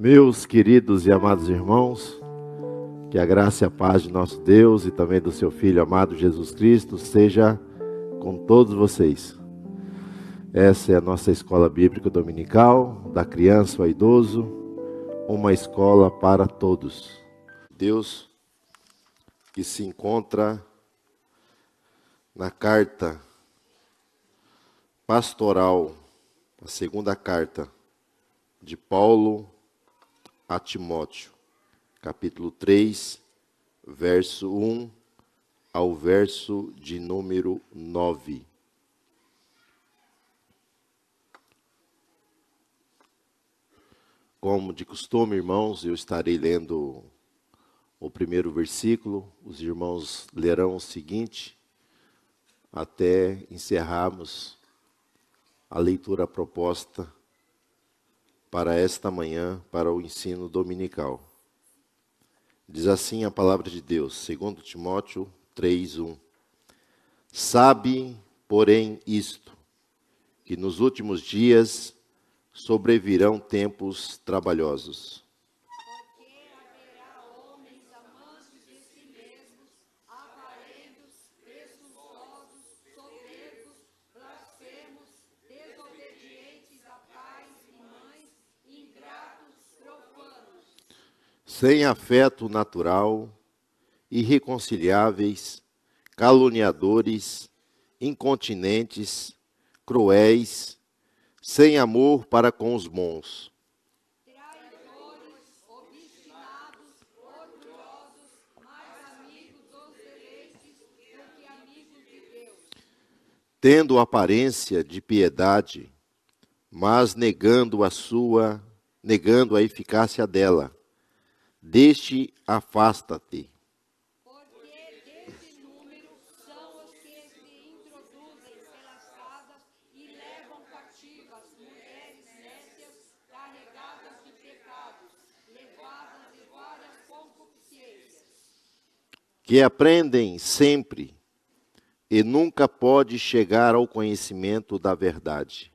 Meus queridos e amados irmãos, que a graça e a paz de nosso Deus e também do seu Filho amado Jesus Cristo seja com todos vocês. Essa é a nossa escola bíblica dominical, da criança ao idoso, uma escola para todos. Deus que se encontra na carta pastoral, a segunda carta de Paulo a Timóteo, capítulo 3, verso 1 ao verso de número 9. Como de costume, irmãos, eu estarei lendo o primeiro versículo, os irmãos lerão o seguinte, até encerrarmos a leitura proposta para esta manhã, para o ensino dominical. Diz assim a palavra de Deus, 2 Timóteo 3:1. Sabe, porém, isto, que nos últimos dias sobrevirão tempos trabalhosos. Porque haverá homens amantes de si mesmos, avarentos, presunçosos, soberbos, blasfemos, desobedientes a pais e mães, ingratos, profanos, Sem afeto natural, irreconciliáveis, caluniadores, incontinentes, cruéis, sem amor para com os bons, traidores, obstinados, orgulhosos, mais amigos dos deleites do que amigos de Deus, tendo aparência de piedade, mas negando a eficácia dela. Deste afasta-te. porque desse número são os que se introduzem pelas casas e levam cativas mulheres nécias, carregadas de pecados, levadas de várias concupiscências. Que aprendem sempre e nunca pode chegar ao conhecimento da verdade.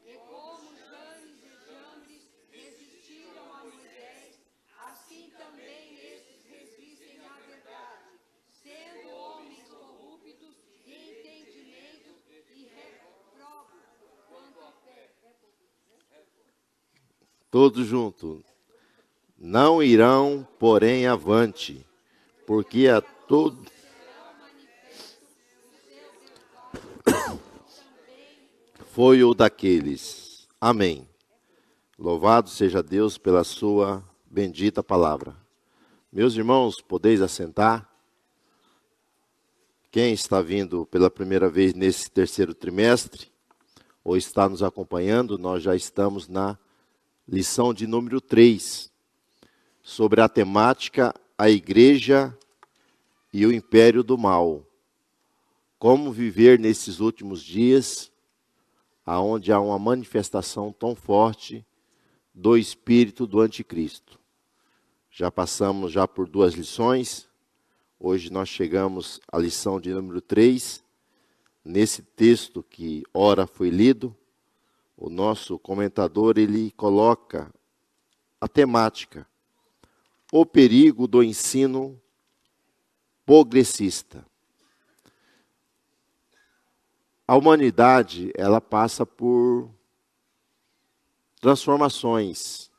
E como Janes e Jambres resistiram a Moisés, assim também estes resistem à verdade, sendo homens corruptos de entendimento e reprobam quanto à fé. Todos juntos. Não irão, porém, avante, porque a todo foi o daqueles. Amém. Louvado seja Deus pela sua bendita palavra. Meus irmãos, podeis assentar? Quem está vindo pela primeira vez nesse terceiro trimestre, ou está nos acompanhando, nós já estamos na lição de número 3, sobre a temática a igreja e o império do mal. Como viver nesses últimos dias, aonde há uma manifestação tão forte do espírito do anticristo. Já passamos já por 2 lições, hoje nós chegamos à lição de número 3, nesse texto que ora foi lido, o nosso comentador ele coloca a temática, o perigo do ensino progressista. A humanidade, ela passa por transformações,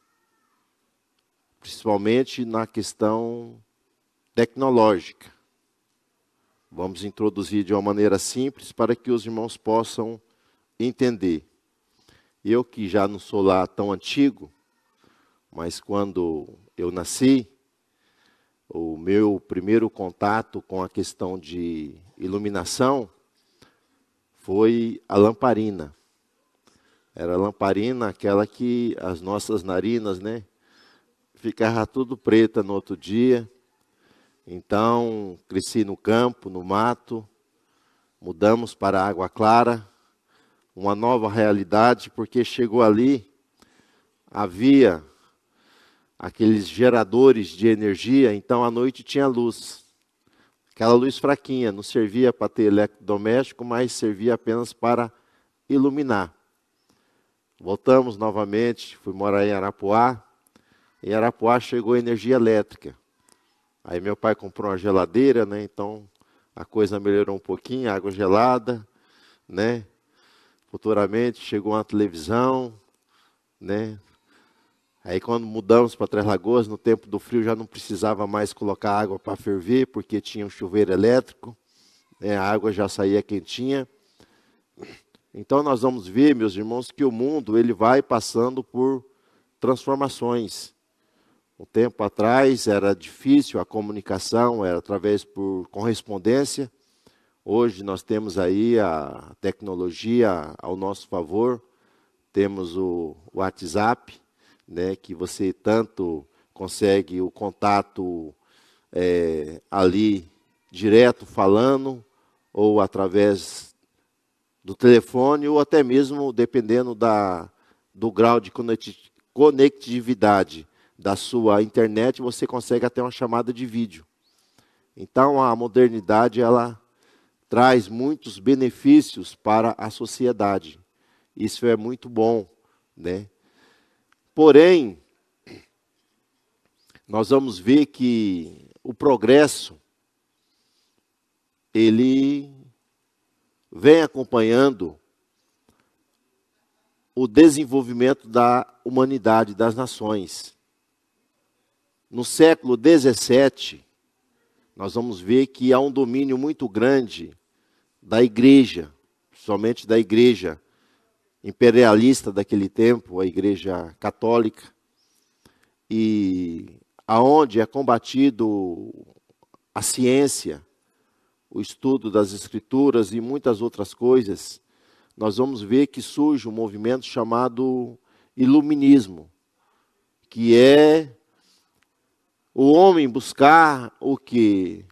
principalmente na questão tecnológica. Vamos introduzir de uma maneira simples para que os irmãos possam entender. Eu que já não sou lá tão antigo, mas quando eu nasci, o meu primeiro contato com a questão de iluminação foi a lamparina. Era a lamparina, aquela que as nossas narinas, ficava tudo preta no outro dia. Então, cresci no campo, no mato, mudamos para a água clara, uma nova realidade, porque chegou ali, havia aqueles geradores de energia, então à noite tinha luz. Aquela luz fraquinha, não servia para ter eletrodoméstico, mas servia apenas para iluminar. Voltamos novamente, fui morar em Arapuá. Em Arapuá chegou a energia elétrica. Aí meu pai comprou uma geladeira, né? Então a coisa melhorou um pouquinho, água gelada, né? Futuramente chegou uma televisão, né? Aí quando mudamos para Três Lagoas, no tempo do frio, já não precisava mais colocar água para ferver, porque tinha um chuveiro elétrico, né? A água já saía quentinha. Então nós vamos ver, meus irmãos, que o mundo ele vai passando por transformações. Um tempo atrás era difícil a comunicação, era através por correspondência. Hoje nós temos aí a tecnologia ao nosso favor. Temos o WhatsApp, né, que você tanto consegue o contato ali direto falando, ou através do telefone, ou até mesmo dependendo do grau de conectividade da sua internet, você consegue até uma chamada de vídeo. Então a modernidade ela traz muitos benefícios para a sociedade. Isso é muito bom, né? Porém, nós vamos ver que o progresso ele vem acompanhando o desenvolvimento da humanidade, das nações. No século XVII, nós vamos ver que há um domínio muito grande da igreja, somente da igreja imperialista daquele tempo, a igreja católica, e aonde é combatido a ciência, o estudo das escrituras e muitas outras coisas, nós vamos ver que surge um movimento chamado iluminismo, que é o homem buscar o quê?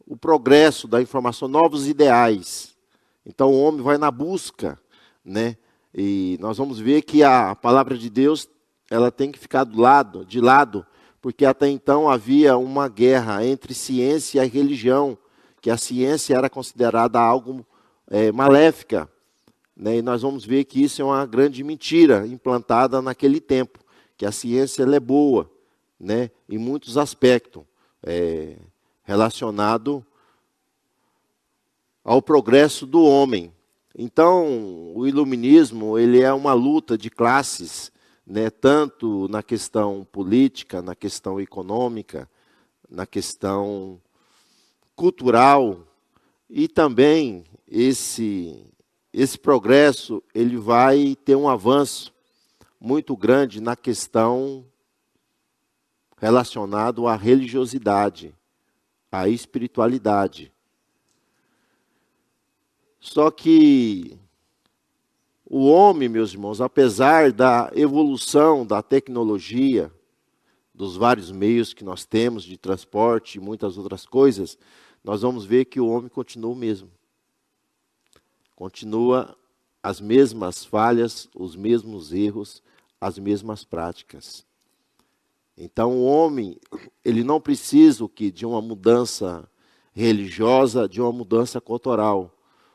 O progresso da informação, novos ideais. Então o homem vai na busca, né? E nós vamos ver que a palavra de Deus, ela tem que ficar de lado, porque até então havia uma guerra entre ciência e religião, que a ciência era considerada algo maléfica, né? E nós vamos ver que isso é uma grande mentira implantada naquele tempo, que a ciência ela é boa, né? Em muitos aspectos, relacionado ao progresso do homem. Então, o iluminismo ele é uma luta de classes, né? Tanto na questão política, na questão econômica, na questão cultural, e também esse progresso ele vai ter um avanço muito grande na questão relacionado à religiosidade, à espiritualidade. Só que o homem, meus irmãos, apesar da evolução da tecnologia, dos vários meios que nós temos de transporte e muitas outras coisas, nós vamos ver que o homem continua o mesmo. Continua as mesmas falhas, os mesmos erros, as mesmas práticas. Então o homem, ele não precisa de uma mudança religiosa, de uma mudança cultural.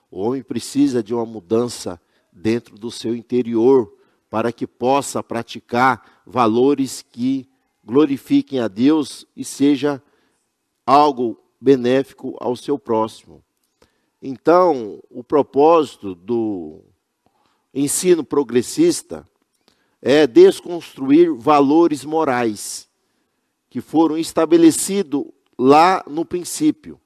O homem precisa de uma mudança dentro do seu interior, para que possa praticar valores que glorifiquem a Deus e seja algo benéfico ao seu próximo. Então, o propósito do ensino progressista é desconstruir valores morais que foram estabelecidos lá no princípio.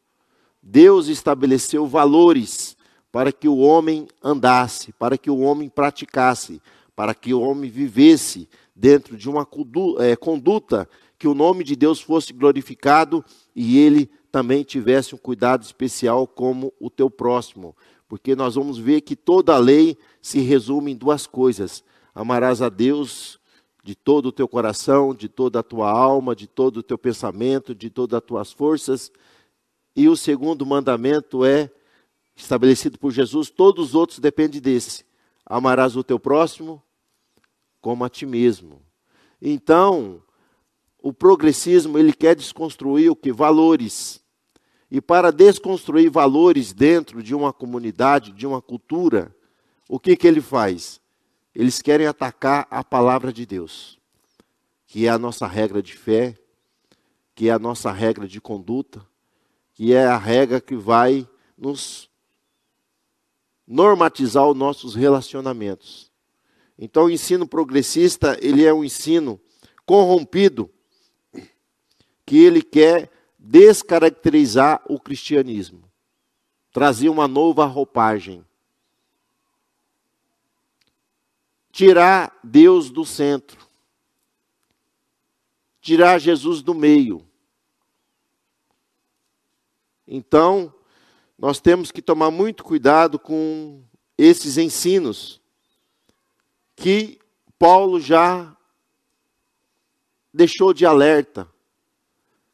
Deus estabeleceu valores para que o homem andasse, para que o homem praticasse, para que o homem vivesse dentro de uma conduta que o nome de Deus fosse glorificado e ele também tivesse um cuidado especial como o teu próximo. Porque nós vamos ver que toda a lei se resume em duas coisas: amarás a Deus de todo o teu coração, de toda a tua alma, de todo o teu pensamento, de todas as tuas forças. E o segundo mandamento é estabelecido por Jesus, todos os outros dependem desse: amarás o teu próximo como a ti mesmo. Então, o progressismo, ele quer desconstruir o que? Valores. E para desconstruir valores dentro de uma comunidade, de uma cultura, o que ele faz? eles querem atacar a palavra de Deus, que é a nossa regra de fé, que é a nossa regra de conduta, que é a regra que vai nos normatizar os nossos relacionamentos. Então, o ensino progressista, ele é um ensino corrompido, que ele quer descaracterizar o cristianismo, trazer uma nova roupagem, tirar Deus do centro, tirar Jesus do meio. Então, nós temos que tomar muito cuidado com esses ensinos que Paulo já deixou de alerta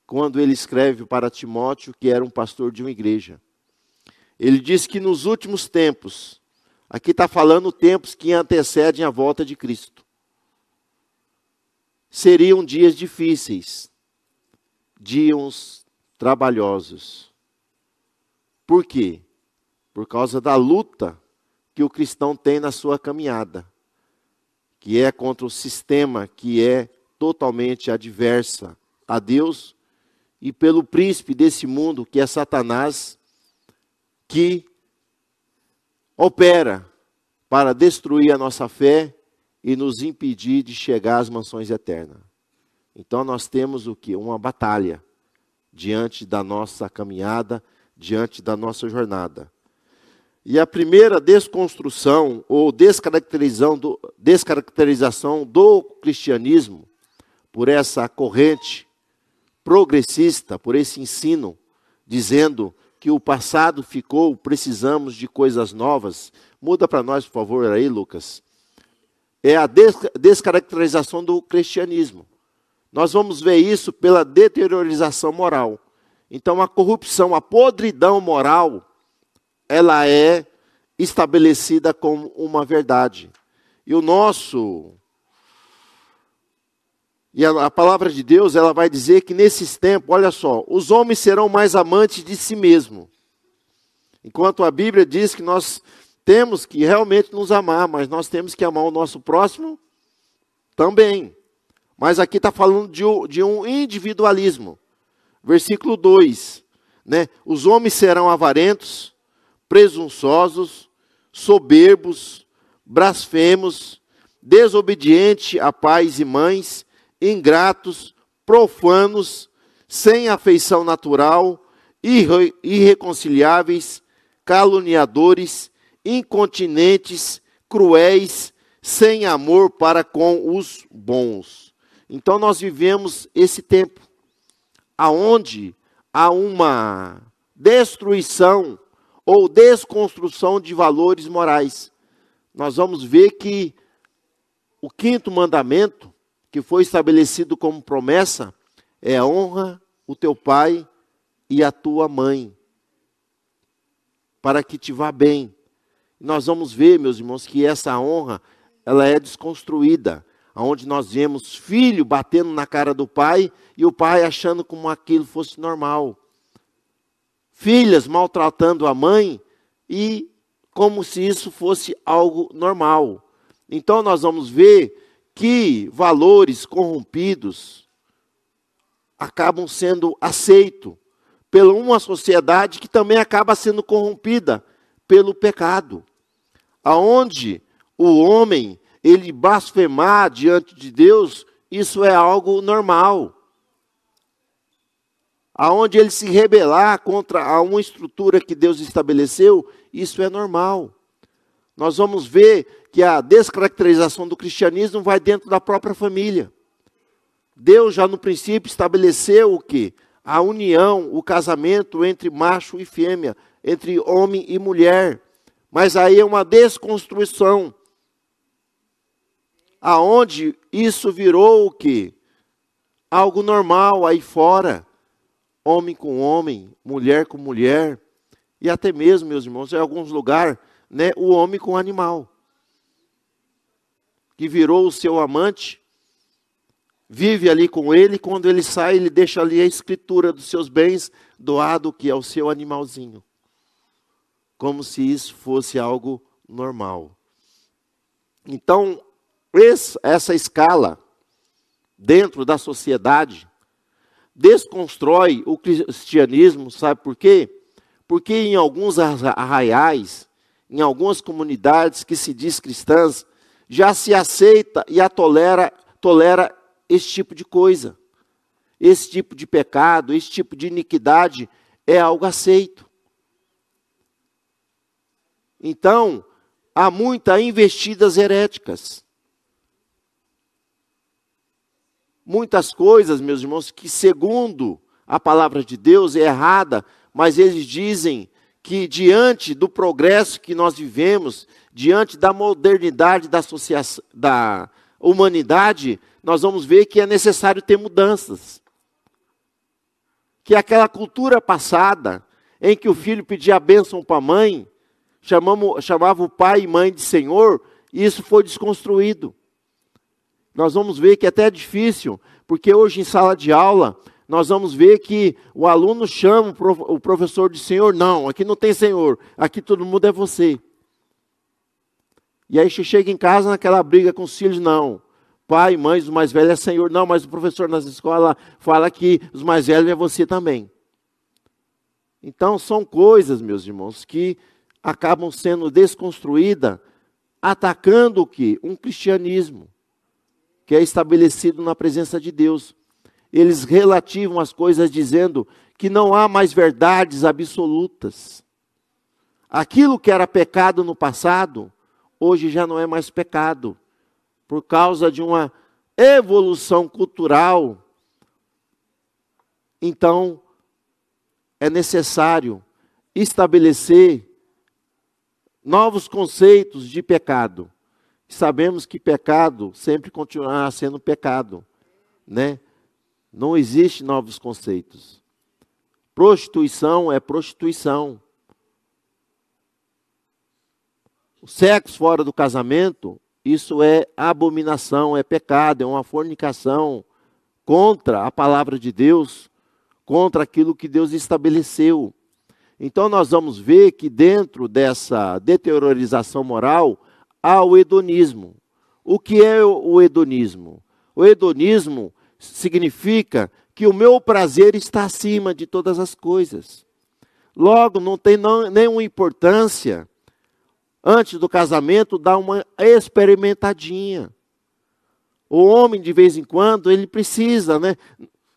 quando ele escreve para Timóteo, que era um pastor de uma igreja. Ele diz que nos últimos tempos, aqui está falando tempos que antecedem a volta de Cristo, seriam dias difíceis, dias trabalhosos. Por quê? Por causa da luta que o cristão tem na sua caminhada, que é contra o sistema que é totalmente adversa a Deus e pelo príncipe desse mundo, que é Satanás, que opera para destruir a nossa fé e nos impedir de chegar às mansões eternas. Então nós temos o quê? Uma batalha diante da nossa caminhada, diante da nossa jornada. E a primeira desconstrução ou descaracterização do cristianismo por essa corrente progressista, por esse ensino, dizendo que o passado ficou, precisamos de coisas novas. Muda para nós, por favor, aí, Lucas. É a descaracterização do cristianismo. Nós vamos ver isso pela deteriorização moral. Então, a corrupção, a podridão moral, ela é estabelecida como uma verdade. E a palavra de Deus, ela vai dizer que nesses tempos, olha só, os homens serão mais amantes de si mesmo. Enquanto a Bíblia diz que nós temos que realmente nos amar, mas nós temos que amar o nosso próximo também. Mas aqui está falando de um individualismo. Versículo 2, né? Os homens serão avarentos, presunçosos, soberbos, blasfemos, desobedientes a pais e mães, ingratos, profanos, sem afeição natural, irreconciliáveis, caluniadores, incontinentes, cruéis, sem amor para com os bons. Então nós vivemos esse tempo, aonde há uma destruição ou desconstrução de valores morais. Nós vamos ver que o 5º mandamento, que foi estabelecido como promessa, é honra o teu pai e a tua mãe, para que te vá bem. Nós vamos ver, meus irmãos, que essa honra, ela é desconstruída, onde nós vemos filho batendo na cara do pai e o pai achando como aquilo fosse normal. Filhas maltratando a mãe e como se isso fosse algo normal. Então nós vamos ver que valores corrompidos acabam sendo aceitos por uma sociedade que também acaba sendo corrompida pelo pecado. Aonde o homem, ele blasfemar diante de Deus, isso é algo normal. Aonde ele se rebelar contra uma estrutura que Deus estabeleceu, isso é normal. Nós vamos ver que a descaracterização do cristianismo vai dentro da própria família. Deus já no princípio estabeleceu o quê? A união, o casamento entre macho e fêmea, entre homem e mulher. Mas aí é uma desconstrução. Aonde isso virou o quê? Algo normal aí fora. Homem com homem, mulher com mulher. E até mesmo, meus irmãos, em alguns lugares, né, o homem com animal. Que virou o seu amante, vive ali com ele, e quando ele sai, ele deixa ali a escritura dos seus bens, doado que é o seu animalzinho. Como se isso fosse algo normal. Então, essa escala dentro da sociedade desconstrói o cristianismo, sabe por quê? Porque em alguns arraiais, em algumas comunidades que se diz cristãs, já se aceita e tolera esse tipo de coisa. Esse tipo de pecado, esse tipo de iniquidade é algo aceito. Então, há muitas investidas heréticas. Muitas coisas, meus irmãos, que segundo a palavra de Deus é errada, mas eles dizem que diante do progresso que nós vivemos, diante da modernidade da humanidade, nós vamos ver que é necessário ter mudanças. Que aquela cultura passada, em que o filho pedia a bênção para a mãe, chamava o pai e mãe de Senhor, e isso foi desconstruído. Nós vamos ver que até é difícil, porque hoje em sala de aula, nós vamos ver que o aluno chama o professor de Senhor. Não, aqui não tem Senhor, aqui todo mundo é você. E aí você chega em casa naquela briga com os filhos, não. Pai, mãe, os mais velhos é Senhor. Não, mas o professor nas escolas fala que os mais velhos é você também. Então são coisas, meus irmãos, que acabam sendo desconstruídas, atacando o quê? Um cristianismo que é estabelecido na presença de Deus. Eles relativam as coisas dizendo que não há mais verdades absolutas. Aquilo que era pecado no passado, hoje já não é mais pecado, por causa de uma evolução cultural. Então, é necessário estabelecer novos conceitos de pecado. Sabemos que pecado sempre continuará sendo pecado, né? Não existe novos conceitos. Prostituição é prostituição. O sexo fora do casamento, isso é abominação, é pecado, é uma fornicação contra a palavra de Deus, contra aquilo que Deus estabeleceu. Então nós vamos ver que dentro dessa deteriorização moral, há o hedonismo. O que é o hedonismo? O hedonismo significa que o meu prazer está acima de todas as coisas. Logo, não tem nenhuma importância, antes do casamento, dar uma experimentadinha. O homem, de vez em quando, ele precisa, né,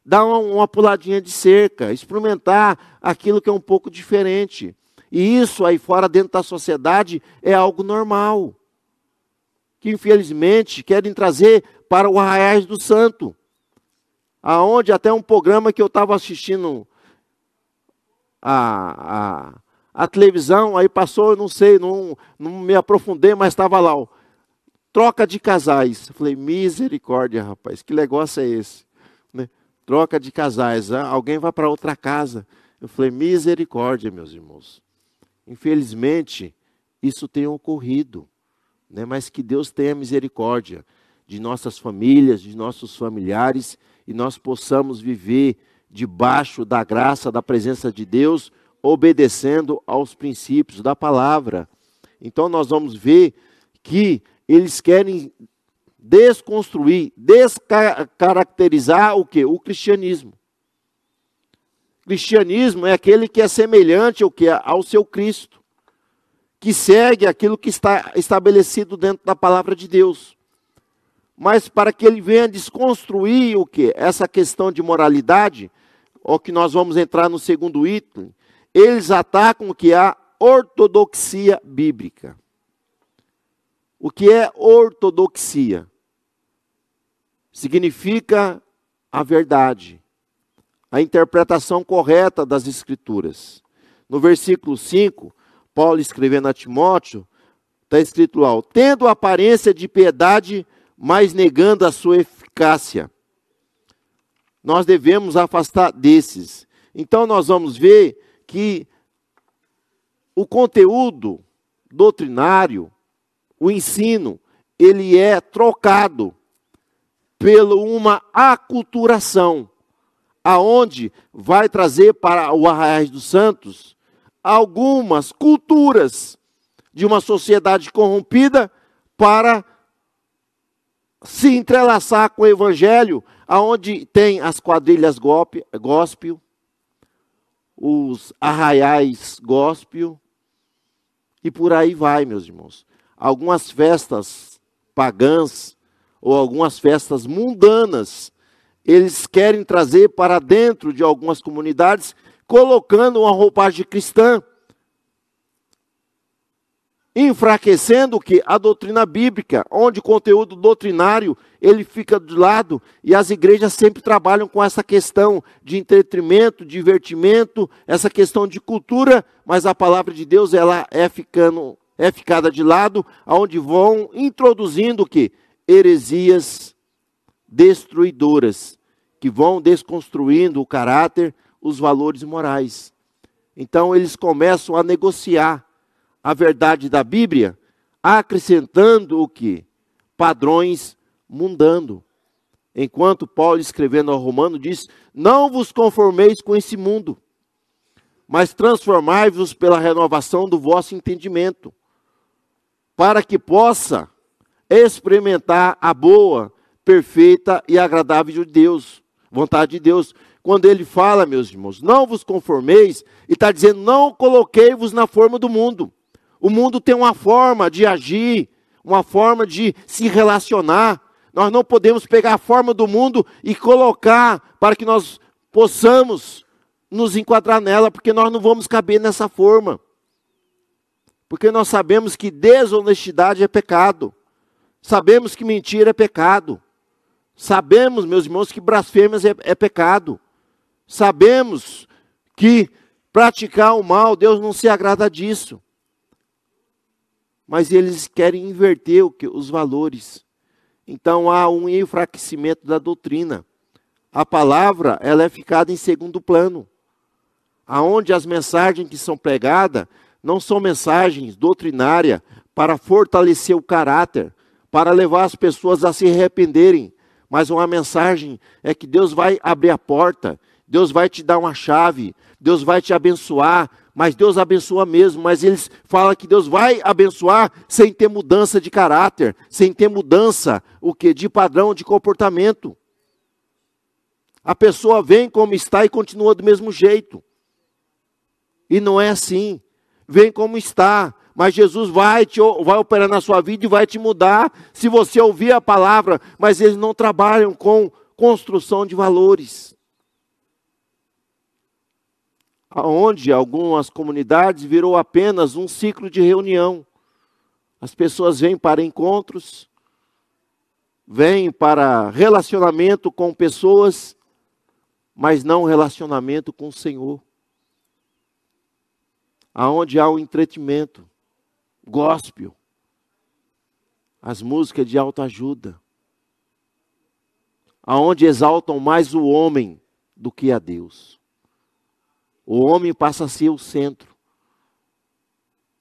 dar uma puladinha de cerca, experimentar aquilo que é um pouco diferente. E isso aí fora, dentro da sociedade, é algo normal. Que infelizmente querem trazer para o Arraiais do Santo. Aonde até um programa que eu estava assistindo a televisão, aí passou, eu não sei, não me aprofundei, mas estava lá, ó, troca de casais. Eu falei, misericórdia, rapaz, que negócio é esse? Né? Troca de casais, alguém vai para outra casa. Eu falei, misericórdia, meus irmãos. Infelizmente, isso tem ocorrido, né? Mas que Deus tenha misericórdia de nossas famílias, de nossos familiares, e nós possamos viver debaixo da graça, da presença de Deus, obedecendo aos princípios da palavra. Então nós vamos ver que eles querem desconstruir, descaracterizar o quê? O cristianismo. Cristianismo é aquele que é semelhante ao quê? Ao seu Cristo, que segue aquilo que está estabelecido dentro da palavra de Deus. Mas para que ele venha desconstruir o quê? Essa questão de moralidade, o que nós vamos entrar no segundo item, eles atacam o que é a ortodoxia bíblica. O que é ortodoxia? Significa a verdade, a interpretação correta das Escrituras. No versículo 5, Paulo escrevendo a Timóteo, está escrito lá, tendo aparência de piedade, mas negando a sua eficácia. Nós devemos afastar desses. Então nós vamos ver que o conteúdo doutrinário, o ensino, ele é trocado por uma aculturação, aonde vai trazer para o Arraiais dos Santos algumas culturas de uma sociedade corrompida para se entrelaçar com o evangelho, aonde tem as quadrilhas gospel, os arraiais gospel, e por aí vai, meus irmãos. Algumas festas pagãs, ou algumas festas mundanas, eles querem trazer para dentro de algumas comunidades, colocando uma roupagem cristã, enfraquecendo o que? A doutrina bíblica, onde o conteúdo doutrinário, ele fica de lado, e as igrejas sempre trabalham com essa questão de entretenimento, divertimento, essa questão de cultura, mas a palavra de Deus, ela é ficada de lado, onde vão introduzindo o que? Heresias destruidoras, que vão desconstruindo o caráter, os valores morais. Então eles começam a negociar a verdade da Bíblia, acrescentando o que? Padrões mundanos. Enquanto Paulo, escrevendo ao Romano, diz: não vos conformeis com esse mundo, mas transformai-vos pela renovação do vosso entendimento, para que possa experimentar a boa, perfeita e agradável de Deus, vontade de Deus. Quando ele fala, meus irmãos, não vos conformeis, ele está dizendo: não coloquei-vos na forma do mundo. O mundo tem uma forma de agir, uma forma de se relacionar. Nós não podemos pegar a forma do mundo e colocar para que nós possamos nos enquadrar nela, porque nós não vamos caber nessa forma. Porque nós sabemos que desonestidade é pecado. Sabemos que mentira é pecado. Sabemos, meus irmãos, que blasfêmias é pecado. Sabemos que praticar o mal, Deus não se agrada disso. Mas eles querem inverter os valores. Então há um enfraquecimento da doutrina. A palavra, ela é ficada em segundo plano. Aonde as mensagens que são pregadas não são mensagens doutrinárias para fortalecer o caráter, para levar as pessoas a se arrependerem. Mas uma mensagem é que Deus vai abrir a porta, Deus vai te dar uma chave, Deus vai te abençoar, mas Deus abençoa mesmo, mas eles falam que Deus vai abençoar sem ter mudança de caráter, sem ter mudança de padrão de comportamento. A pessoa vem como está e continua do mesmo jeito. E não é assim. Vem como está, mas Jesus vai operar na sua vida e vai te mudar se você ouvir a palavra, mas eles não trabalham com construção de valores. Onde algumas comunidades virou apenas um ciclo de reunião. As pessoas vêm para encontros, vêm para relacionamento com pessoas, mas não relacionamento com o Senhor. Aonde há um entretenimento, gospel, as músicas de autoajuda, aonde exaltam mais o homem do que a Deus. O homem passa a ser o centro.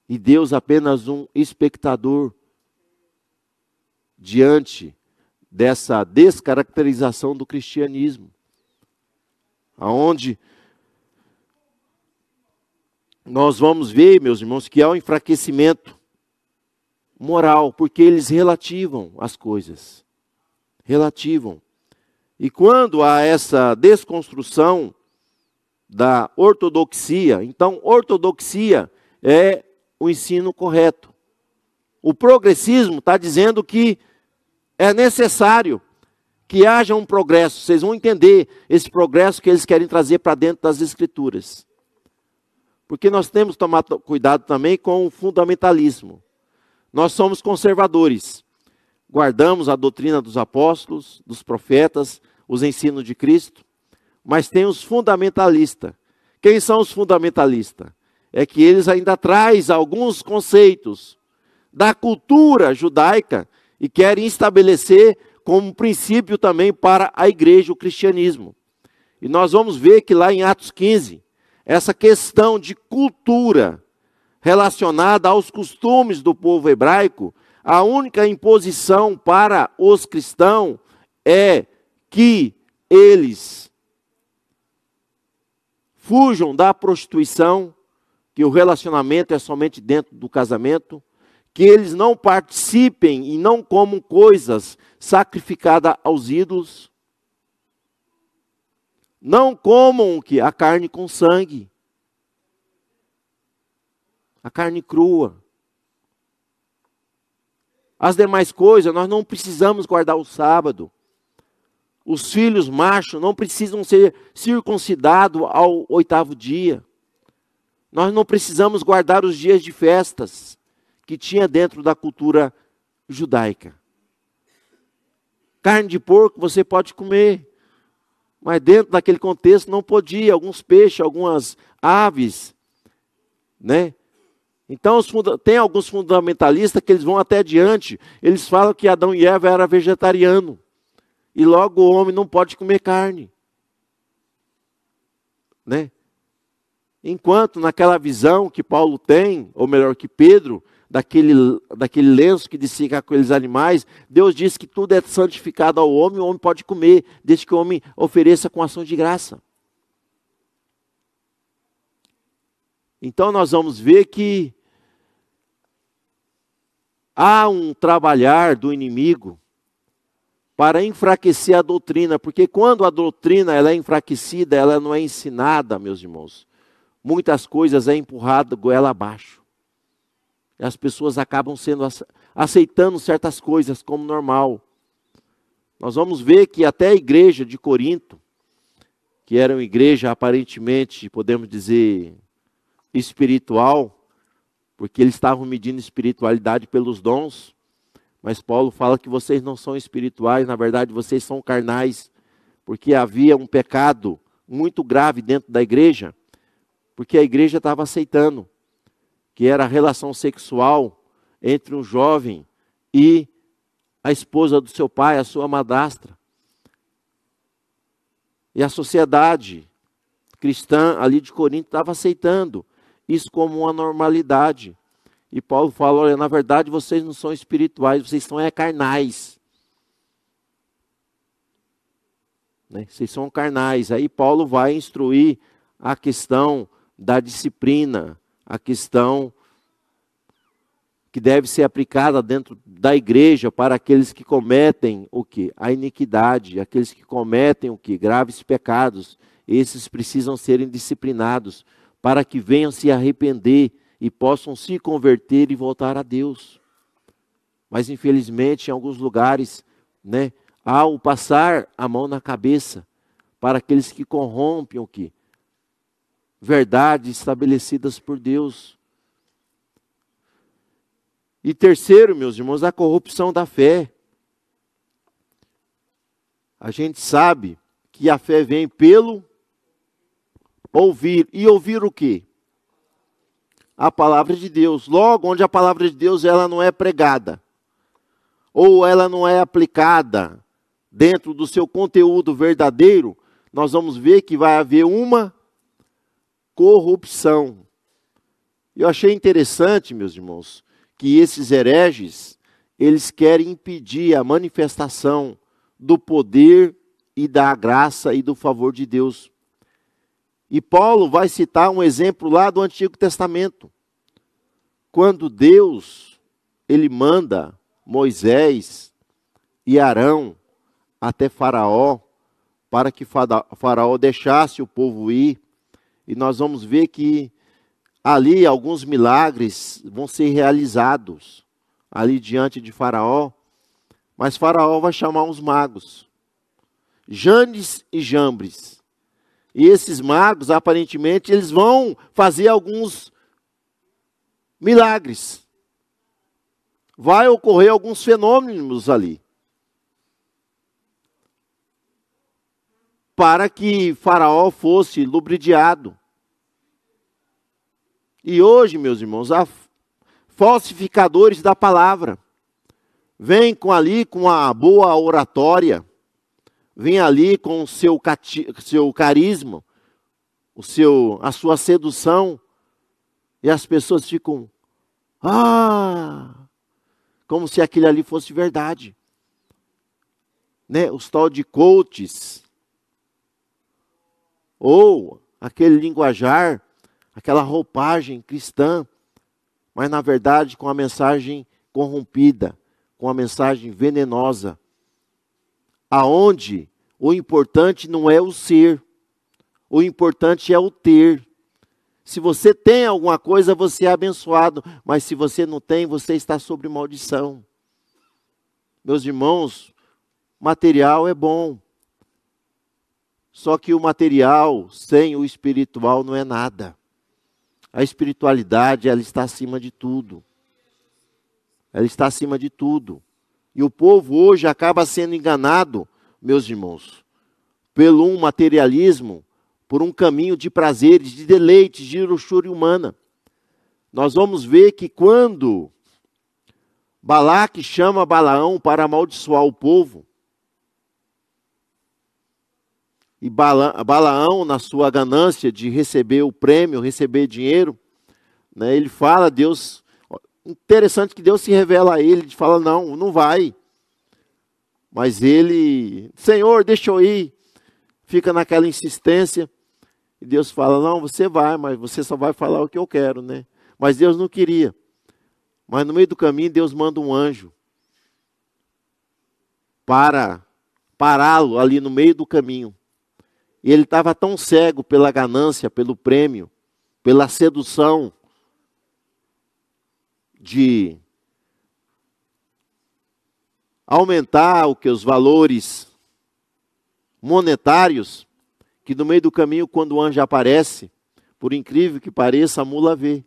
E Deus apenas um espectador diante dessa descaracterização do cristianismo. Aonde nós vamos ver, meus irmãos, que há um enfraquecimento moral, porque eles relativam as coisas. Relativam. E quando há essa desconstrução da ortodoxia, então ortodoxia é o ensino correto. O progressismo está dizendo que é necessário que haja um progresso. Vocês vão entender esse progresso que eles querem trazer para dentro das Escrituras. Porque nós temos que tomar cuidado também com o fundamentalismo. Nós somos conservadores. Guardamos a doutrina dos apóstolos, dos profetas, os ensinos de Cristo. Mas tem os fundamentalistas. Quem são os fundamentalistas? É que eles ainda trazem alguns conceitos da cultura judaica e querem estabelecer como princípio também para a igreja, o cristianismo. E nós vamos ver que lá em Atos 15, essa questão de cultura relacionada aos costumes do povo hebraico, a única imposição para os cristãos é que eles fujam da prostituição, que o relacionamento é somente dentro do casamento, que eles não participem e não comam coisas sacrificada aos ídolos. Não comam a carne com sangue. A carne crua. As demais coisas, nós não precisamos guardar o sábado. Os filhos machos não precisam ser circuncidados ao 8º dia. Nós não precisamos guardar os dias de festas que tinha dentro da cultura judaica. Carne de porco você pode comer, mas dentro daquele contexto não podia. Alguns peixes, algumas aves, né? Então tem alguns fundamentalistas que eles vão até adiante. Eles falam que Adão e Eva eram vegetarianos. E logo o homem não pode comer carne. Né? Enquanto naquela visão que Paulo tem, ou melhor que Pedro, daquele lenço que descia com aqueles animais, Deus diz que tudo é santificado ao homem, o homem pode comer, desde que o homem ofereça com ação de graça. Então nós vamos ver que há um trabalhar do inimigo para enfraquecer a doutrina, porque quando a doutrina ela é enfraquecida, ela não é ensinada, meus irmãos, muitas coisas é empurrada goela abaixo. E as pessoas acabam aceitando certas coisas como normal. Nós vamos ver que até a igreja de Corinto, que era uma igreja aparentemente, podemos dizer, espiritual, porque eles estavam medindo espiritualidade pelos dons, mas Paulo fala que vocês não são espirituais, na verdade vocês são carnais, porque havia um pecado muito grave dentro da igreja, porque a igreja estava aceitando, que era a relação sexual entre um jovem e a esposa do seu pai, a sua madrastra. E a sociedade cristã ali de Corinto estava aceitando isso como uma normalidade. E Paulo fala, olha, na verdade vocês não são espirituais, vocês são carnais. Né? Vocês são carnais. Aí Paulo vai instruir a questão da disciplina, a questão que deve ser aplicada dentro da igreja para aqueles que cometem o quê? A iniquidade, aqueles que cometem o quê? Graves pecados. Esses precisam serem disciplinados para que venham se arrepender e possam se converter e voltar a Deus. Mas infelizmente em alguns lugares, né, há o passar a mão na cabeça para aqueles que corrompem o quê? Verdades estabelecidas por Deus. E terceiro, meus irmãos, a corrupção da fé. A gente sabe que a fé vem pelo ouvir. E ouvir o quê? A palavra de Deus. Logo, onde a palavra de Deus ela não é pregada, ou ela não é aplicada dentro do seu conteúdo verdadeiro, nós vamos ver que vai haver uma corrupção. Eu achei interessante, meus irmãos, que esses hereges, eles querem impedir a manifestação do poder e da graça e do favor de Deus. E Paulo vai citar um exemplo lá do Antigo Testamento. Quando Deus, ele manda Moisés e Arão até Faraó, para que Faraó deixasse o povo ir. E nós vamos ver que ali alguns milagres vão ser realizados ali diante de Faraó. Mas Faraó vai chamar uns magos, Janes e Jambres. E esses magos, aparentemente, eles vão fazer alguns milagres. Vai ocorrer alguns fenômenos ali. Para que Faraó fosse lubridiado. E hoje, meus irmãos, há falsificadores da palavra. Vem com a boa oratória. Vem ali com o seu carisma, a sua sedução, e as pessoas ficam, como se aquilo ali fosse verdade. Né? Os tal de coaches, ou aquele linguajar, aquela roupagem cristã, mas na verdade com a mensagem corrompida, com a mensagem venenosa. aonde o importante não é o ser, o importante é o ter. Se você tem alguma coisa, você é abençoado, mas se você não tem, você está sob maldição. Meus irmãos, material é bom, só que o material sem o espiritual não é nada. A espiritualidade, ela está acima de tudo. Ela está acima de tudo. E o povo hoje acaba sendo enganado, meus irmãos, pelo um materialismo, por um caminho de prazeres, de deleites, de luxúria humana. Nós vamos ver que quando Balaque chama Balaão para amaldiçoar o povo, e Balaão, na sua ganância de receber o prêmio, receber dinheiro, né, ele fala, Deus, interessante que Deus se revela a ele, ele fala, não, não vai. Mas ele, Senhor, deixa eu ir, fica naquela insistência, e Deus fala, não, você vai, mas você só vai falar o que eu quero, né? Mas Deus não queria. Mas no meio do caminho, Deus manda um anjo para pará-lo ali no meio do caminho. E ele estava tão cego pela ganância, pelo prêmio, pela sedução de aumentar os valores monetários, que no meio do caminho, quando o anjo aparece, por incrível que pareça, a mula vê.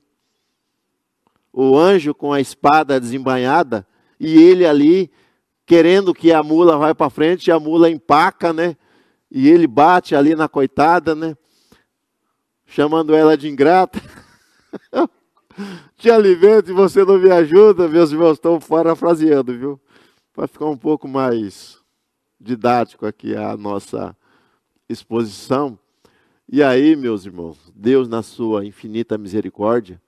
O anjo com a espada desembainhada, e ele ali, querendo que a mula vá para frente, e a mula empaca, né? E ele bate ali na coitada, né? Chamando ela de ingrata. Te alimento e você não me ajuda, meus irmãos, estão parafraseando, viu? Para ficar um pouco mais didático aqui a nossa exposição. E aí, meus irmãos, Deus na sua infinita misericórdia,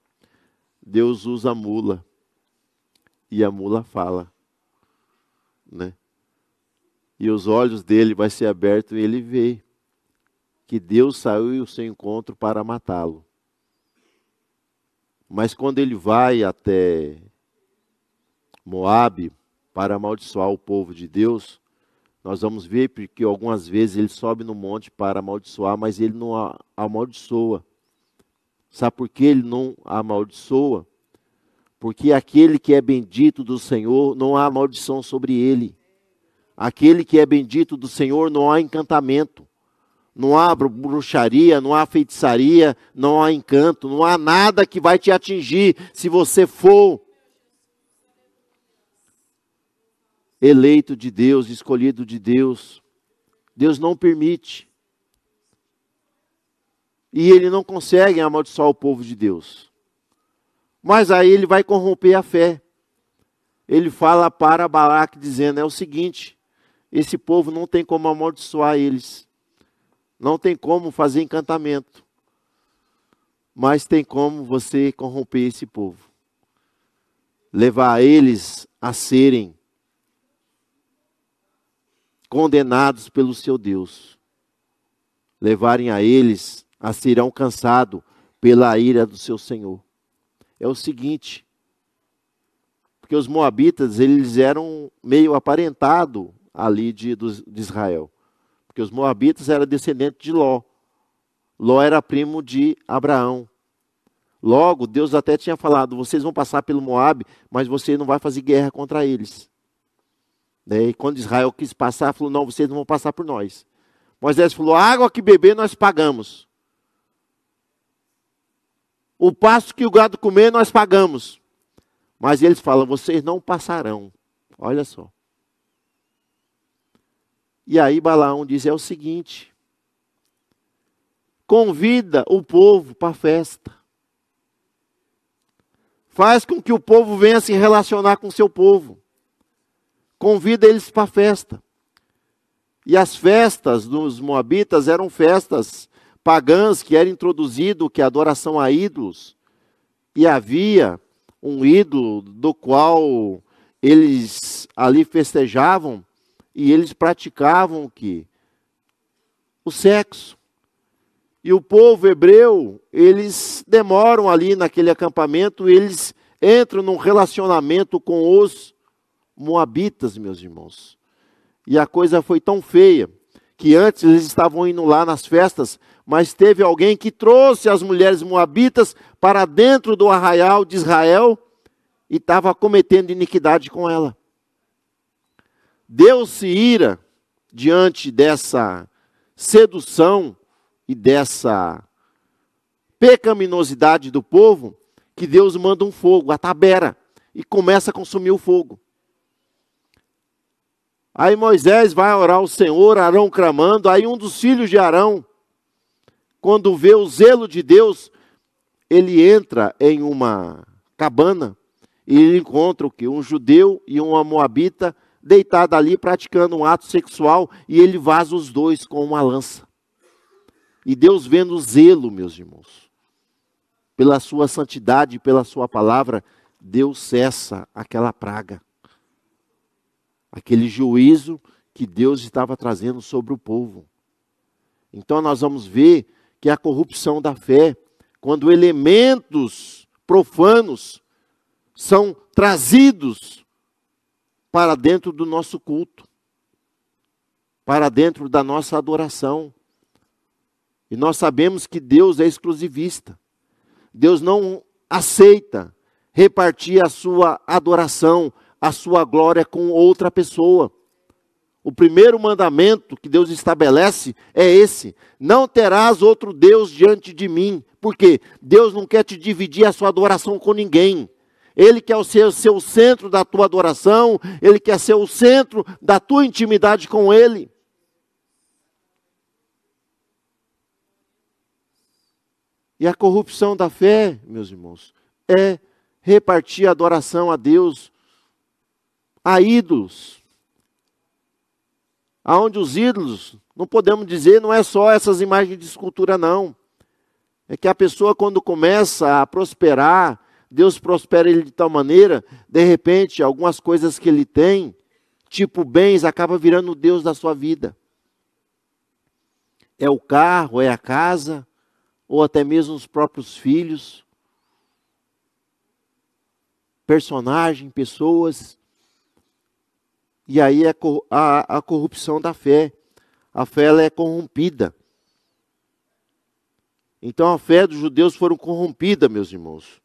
Deus usa a mula. E a mula fala, né? E os olhos dele vai ser abertos e ele vê que Deus saiu ao seu encontro para matá-lo. Mas quando ele vai até Moabe para amaldiçoar o povo de Deus, nós vamos ver porque algumas vezes ele sobe no monte para amaldiçoar, mas ele não amaldiçoa. Sabe por que ele não amaldiçoa? Porque aquele que é bendito do Senhor, não há maldição sobre ele. Aquele que é bendito do Senhor, não há encantamento. Não há bruxaria, não há feitiçaria, não há encanto, não há nada que vai te atingir se você for eleito de Deus, escolhido de Deus. Deus não permite. E ele não consegue amaldiçoar o povo de Deus. Mas aí ele vai corromper a fé. Ele fala para Balaque dizendo, é o seguinte, esse povo não tem como amaldiçoar eles. Não tem como fazer encantamento. Mas tem como você corromper esse povo. Levar eles a serem condenados pelo seu Deus. Levarem a eles a serem alcançados pela ira do seu Senhor. É o seguinte, porque os moabitas, eles eram meio aparentados ali de Israel. Porque os moabitas eram descendentes de Ló. Ló era primo de Abraão. Logo, Deus até tinha falado, vocês vão passar pelo Moabe, mas você não vai fazer guerra contra eles. E quando Israel quis passar, falou, não, vocês não vão passar por nós. Moisés falou, a água que beber nós pagamos. O pasto que o gado comer nós pagamos. Mas eles falam, vocês não passarão. Olha só. E aí Balaão diz, é o seguinte, convida o povo para a festa. Faz com que o povo venha se relacionar com o seu povo. Convida eles para a festa. E as festas dos moabitas eram festas pagãs que eram introduzido, que é a adoração a ídolos. E havia um ídolo do qual eles ali festejavam e eles praticavam o quê? O sexo. E o povo hebreu, eles demoram ali naquele acampamento, eles entram num relacionamento com os moabitas, meus irmãos. E a coisa foi tão feia, que antes eles estavam indo lá nas festas, mas teve alguém que trouxe as mulheres moabitas para dentro do arraial de Israel e estava cometendo iniquidade com ela. Deus se ira diante dessa sedução e dessa pecaminosidade do povo, que Deus manda um fogo, a tabera, e começa a consumir o fogo. Aí Moisés vai orar ao Senhor, Arão clamando, aí um dos filhos de Arão, quando vê o zelo de Deus, ele entra em uma cabana, e ele encontra o quê? Um judeu e uma moabita, deitado ali, praticando um ato sexual, e ele vaza os dois com uma lança. E Deus vendo o zelo, meus irmãos, pela sua santidade, pela sua palavra, Deus cessa aquela praga. Aquele juízo que Deus estava trazendo sobre o povo. Então nós vamos ver que a corrupção da fé, quando elementos profanos são trazidos para dentro do nosso culto, para dentro da nossa adoração. E nós sabemos que Deus é exclusivista. Deus não aceita repartir a sua adoração, a sua glória com outra pessoa. O primeiro mandamento que Deus estabelece é esse: não terás outro Deus diante de mim. Porque Deus não quer te dividir a sua adoração com ninguém. Ele quer ser o centro da tua adoração, Ele quer ser o centro da tua intimidade com Ele. E a corrupção da fé, meus irmãos, é repartir a adoração a Deus, a ídolos. Aonde os ídolos, não podemos dizer, não é só essas imagens de escultura, não. É que a pessoa, quando começa a prosperar, Deus prospera ele de tal maneira, de repente, algumas coisas que ele tem, tipo bens, acaba virando o Deus da sua vida. É o carro, é a casa, ou até mesmo os próprios filhos, personagem, pessoas. E aí é a corrupção da fé. A fé ela é corrompida. Então a fé dos judeus foram corrompida, meus irmãos,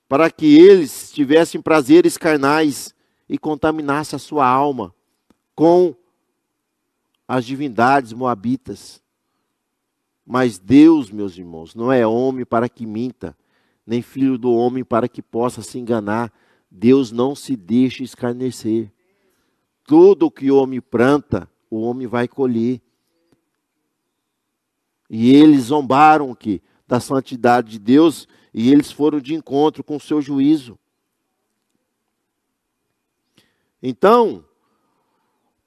para que eles tivessem prazeres carnais e contaminassem a sua alma com as divindades moabitas. Mas Deus, meus irmãos, não é homem para que minta, nem filho do homem para que possa se enganar. Deus não se deixa escarnecer. Tudo o que o homem planta, o homem vai colher. E eles zombaram que da santidade de Deus, e eles foram de encontro com o seu juízo. Então,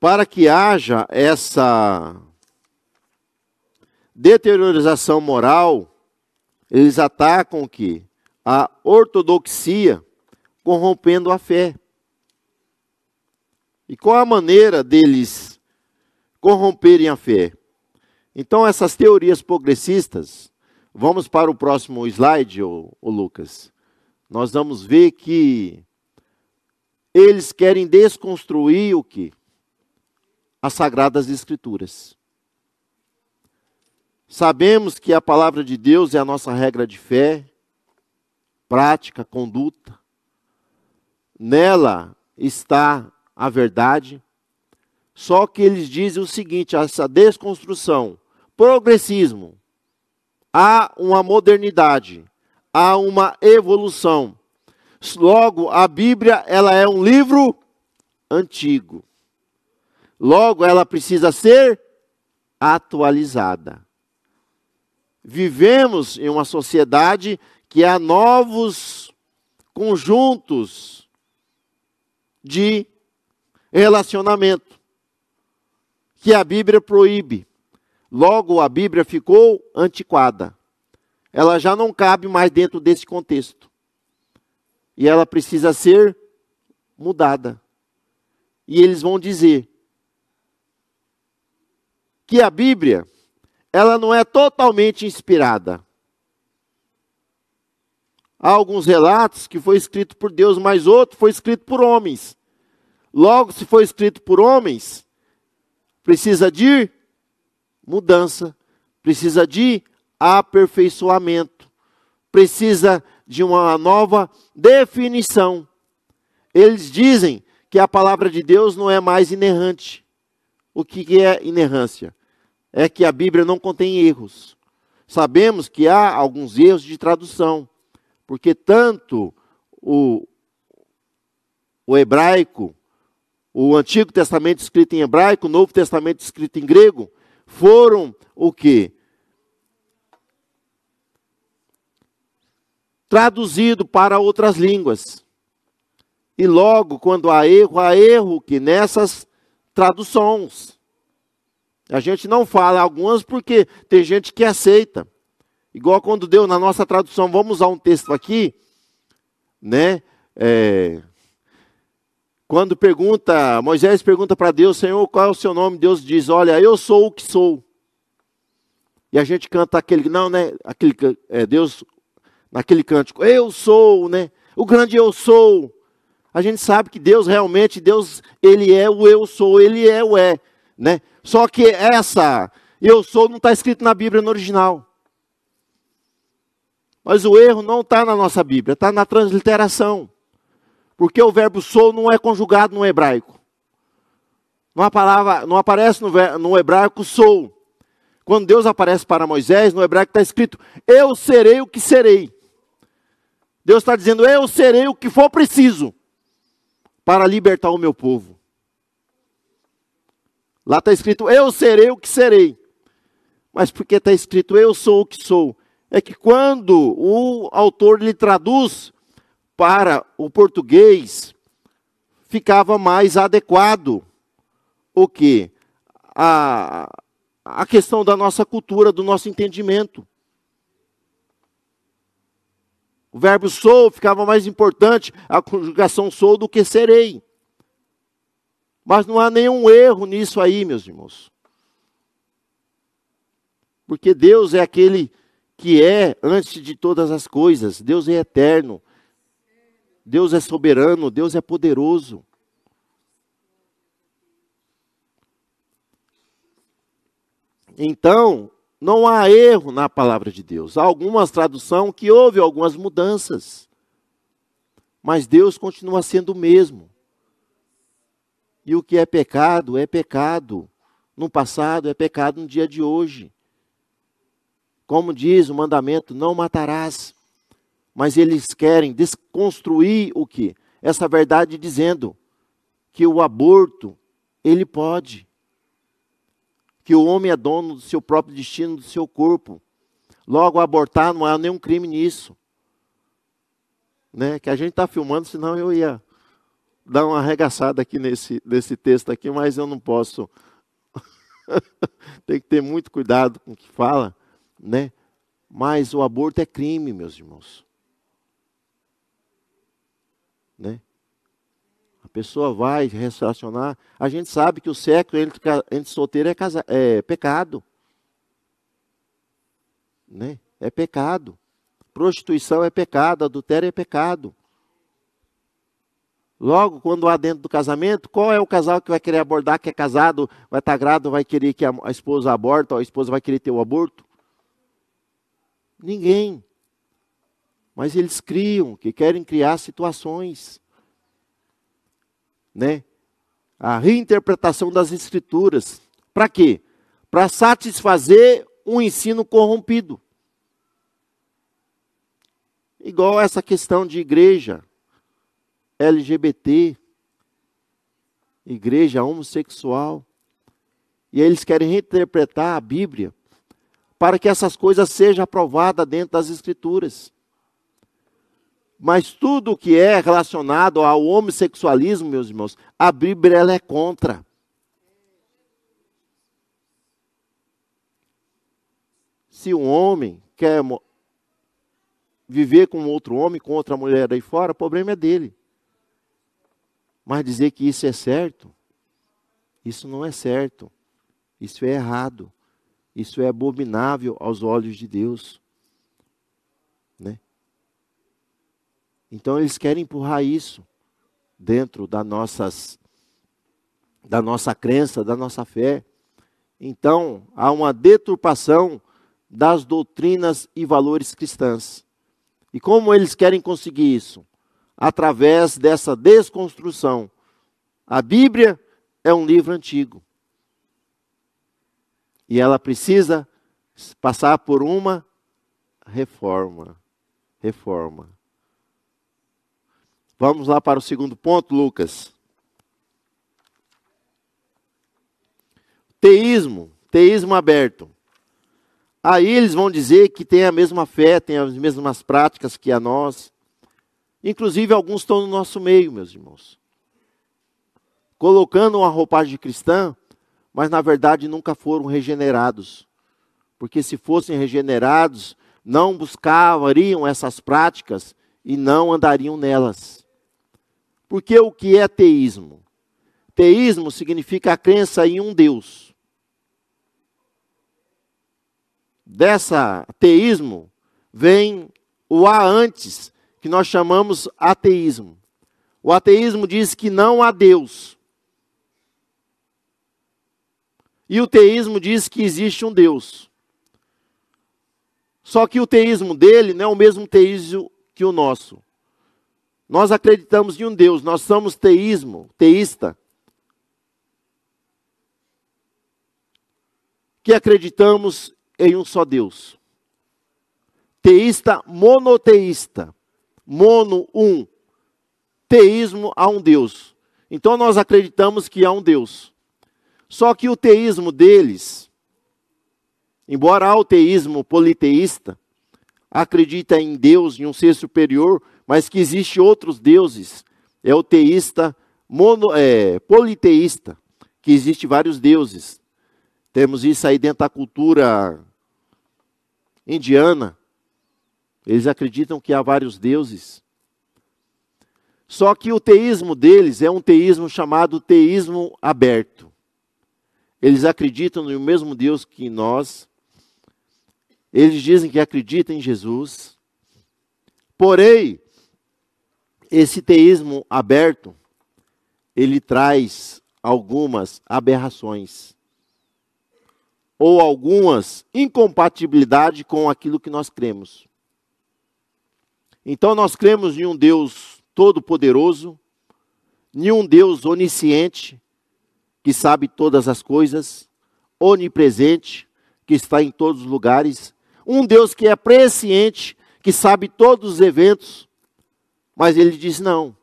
para que haja essa deteriorização moral, eles atacam o quê? A ortodoxia, corrompendo a fé. E qual a maneira deles corromperem a fé? Então essas teorias progressistas, vamos para o próximo slide, ô Lucas. Nós vamos ver que eles querem desconstruir o quê? As Sagradas Escrituras. Sabemos que a palavra de Deus é a nossa regra de fé, prática, conduta. Nela está a verdade. Só que eles dizem o seguinte: essa desconstrução, progressismo, há uma modernidade, há uma evolução. Logo, a Bíblia ela é um livro antigo. Logo, ela precisa ser atualizada. Vivemos em uma sociedade que há novos conjuntos de relacionamento que a Bíblia proíbe. Logo, a Bíblia ficou antiquada. Ela já não cabe mais dentro desse contexto. E ela precisa ser mudada. E eles vão dizer que a Bíblia ela não é totalmente inspirada. Há alguns relatos que foi escrito por Deus, mas outro foi escrito por homens. Logo, se foi escrito por homens, precisa de mudança, precisa de aperfeiçoamento, precisa de uma nova definição. Eles dizem que a palavra de Deus não é mais inerrante. O que é inerrância? É que a Bíblia não contém erros. Sabemos que há alguns erros de tradução, porque tanto o hebraico, o Antigo Testamento escrito em hebraico, o Novo Testamento escrito em grego, foram o quê? Traduzido para outras línguas. E logo, quando há erro que nessas traduções. A gente não fala algumas porque tem gente que aceita. Igual quando deu na nossa tradução, vamos usar um texto aqui, né? Quando Moisés pergunta para Deus, Senhor, qual é o seu nome? Deus diz, olha, eu sou o que sou. E a gente canta aquele, não, né? Deus, naquele cântico, eu sou, né? O grande eu sou. A gente sabe que Deus realmente, Ele é o eu sou, Ele é o né? Só que essa eu sou não está escrito na Bíblia no original. Mas o erro não está na nossa Bíblia, está na transliteração. Porque o verbo sou não é conjugado no hebraico. Não aparece no hebraico sou. Quando Deus aparece para Moisés, no hebraico está escrito, eu serei o que serei. Deus está dizendo, eu serei o que for preciso para libertar o meu povo. Lá está escrito, eu serei o que serei. Mas porque está escrito, eu sou o que sou? É que quando o autor lhe traduz para o português, ficava mais adequado o quê? A questão da nossa cultura, do nosso entendimento. O verbo sou ficava mais importante, a conjugação sou, do que serei. Mas não há nenhum erro nisso aí, meus irmãos. Porque Deus é aquele que é antes de todas as coisas. Deus é eterno. Deus é soberano. Deus é poderoso. Então, não há erro na palavra de Deus. Há algumas traduções que houve algumas mudanças. Mas Deus continua sendo o mesmo. E o que é pecado no passado, é pecado no dia de hoje. Como diz o mandamento, não matarás. Mas eles querem desconstruir o quê? Essa verdade dizendo que o aborto, ele pode. Que o homem é dono do seu próprio destino, do seu corpo. Logo, abortar não há nenhum crime nisso. Né? Que a gente está filmando, senão eu ia dar uma arregaçada aqui nesse texto aqui, mas eu não posso. Tem que ter muito cuidado com o que fala, né? Mas o aborto é crime, meus irmãos. Né? A pessoa vai relacionar. A gente sabe que o sexo entre solteiro é pecado. Né? É pecado. Prostituição é pecado, adultério é pecado. Logo, quando há dentro do casamento, qual é o casal que vai querer abordar, que é casado, vai estar grávido, vai querer que a esposa aborte, ou a esposa vai querer ter o aborto? Ninguém. Mas eles que querem criar situações. Né? A reinterpretação das Escrituras. Para quê? Para satisfazer um ensino corrompido. Igual essa questão de igreja LGBT, igreja homossexual. E aí eles querem reinterpretar a Bíblia para que essas coisas sejam aprovadas dentro das Escrituras. Mas tudo que é relacionado ao homossexualismo, meus irmãos, a Bíblia ela é contra. Se um homem quer viver com outro homem, com outra mulher aí fora, o problema é dele. Mas dizer que isso é certo, isso não é certo. Isso é errado. Isso é abominável aos olhos de Deus. Né? Então eles querem empurrar isso dentro das nossas da nossa crença, da nossa fé. Então, há uma deturpação das doutrinas e valores cristãs. E como eles querem conseguir isso? Através dessa desconstrução. A Bíblia é um livro antigo. E ela precisa passar por uma reforma. Reforma. Vamos lá para o segundo ponto, Lucas. Teísmo aberto. Aí eles vão dizer que tem a mesma fé, tem as mesmas práticas que a nós. Inclusive alguns estão no nosso meio, meus irmãos. Colocando uma roupagem cristã, mas na verdade nunca foram regenerados. Porque se fossem regenerados, não buscariam essas práticas e não andariam nelas. Porque o que é teísmo? Teísmo significa a crença em um Deus. Dessa teísmo vem o a antes, que nós chamamos ateísmo. O ateísmo diz que não há Deus. E o teísmo diz que existe um Deus. Só que o teísmo dele não é o mesmo teísmo que o nosso. Nós acreditamos em um Deus, nós somos teísta. Que acreditamos em um só Deus. Teísta, monoteísta. Mono, um. Teísmo a um Deus. Então nós acreditamos que há um Deus. Só que o teísmo deles, embora há o teísmo politeísta, acredita em Deus, em um ser superior, mas que existe outros deuses. É o teísta politeísta, que existe vários deuses. Temos isso aí dentro da cultura indiana. Eles acreditam que há vários deuses. Só que o teísmo deles é um teísmo chamado teísmo aberto. Eles acreditam no mesmo Deus que nós. Eles dizem que acreditam em Jesus. Porém, esse teísmo aberto, ele traz algumas aberrações. Ou algumas incompatibilidades com aquilo que nós cremos. Então nós cremos em um Deus todo-poderoso, em um Deus onisciente, que sabe todas as coisas, onipresente, que está em todos os lugares, um Deus que é presciente, que sabe todos os eventos, mas ele diz não,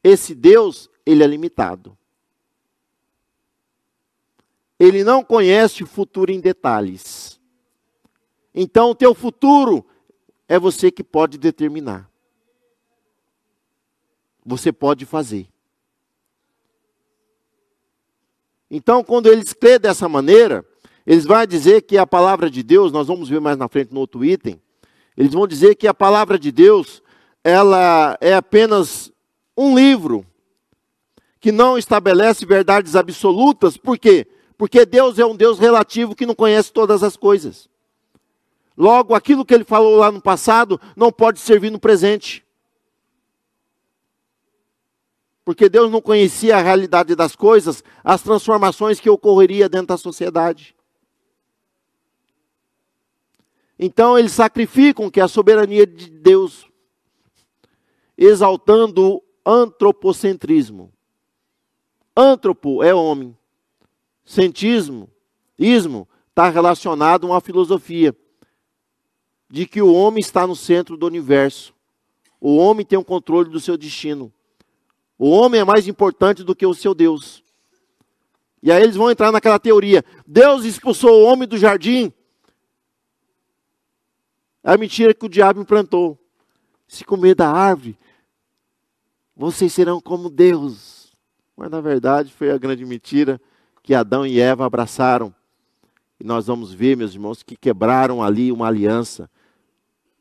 esse Deus, ele é limitado. Ele não conhece o futuro em detalhes. Então o teu futuro é você que pode determinar. Você pode fazer. Então, quando eles crêem dessa maneira, eles vão dizer que a palavra de Deus, nós vamos ver mais na frente no outro item, eles vão dizer que a palavra de Deus, ela é apenas um livro, que não estabelece verdades absolutas. Por quê? Porque Deus é um Deus relativo que não conhece todas as coisas. Logo, aquilo que ele falou lá no passado, não pode servir no presente. Porque Deus não conhecia a realidade das coisas, as transformações que ocorreria dentro da sociedade. Então eles sacrificam que a soberania de Deus, exaltando o antropocentrismo. Antropo é homem. Centismo, ismo, está relacionado a uma filosofia de que o homem está no centro do universo. O homem tem o controle do seu destino. O homem é mais importante do que o seu Deus. E aí eles vão entrar naquela teoria. Deus expulsou o homem do jardim. É a mentira que o diabo implantou. Se comer da árvore, vocês serão como Deus. Mas na verdade foi a grande mentira que Adão e Eva abraçaram. E nós vamos ver, meus irmãos, que quebraram ali uma aliança,